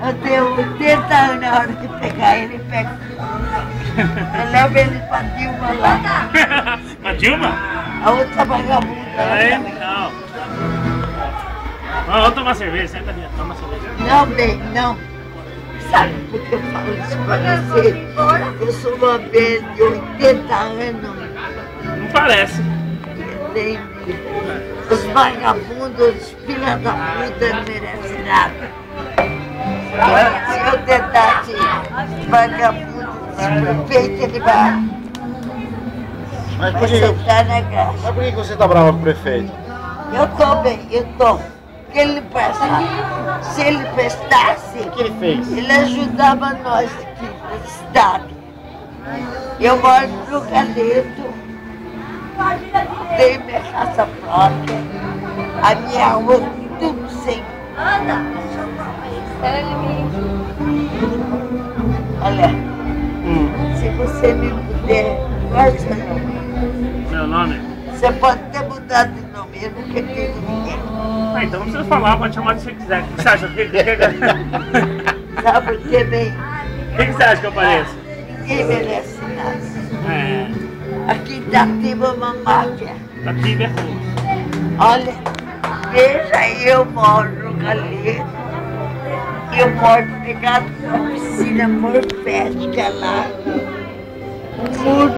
Eu tenho 80 anos na hora de pegar ele, pega. Eu levo ele pra Dilma lá. A Dilma? A outra vagabunda. É, não. Vamos tomar cerveja, senta ali, toma cerveja. Não, bem, não. Sabe por que eu falo isso pra você? Eu sou uma velha de 80 anos. Não parece. Nem os vagabundos, os filhos da puta, não merecem nada. Se eu tentasse vagabundo desse prefeito, ele vai sentar na graça. Mas por que você tá brava com o prefeito? Eu tô bem, eu tô. Porque ele presta. Se ele prestasse, O que ele fez? ele ajudava nós aqui no estado. Eu moro no Galeto, tenho minha casa própria, a minha rua tudo sem. Olha, se você me puder, qual é o seu nome? Meu nome? Você pode ter mudado de nome, eu nunca tive ninguém. Ah, então não precisa falar, pode chamar do que você quiser. O que você acha? Sabe por que bem? O que você acha que eu pareço? Ninguém merece nada. É. Aqui em Itatiba é uma máfia. Aqui é ruim. Olha, veja, eu moro no Galeto. Eu moro pegado numa piscina morfética lá. Um muro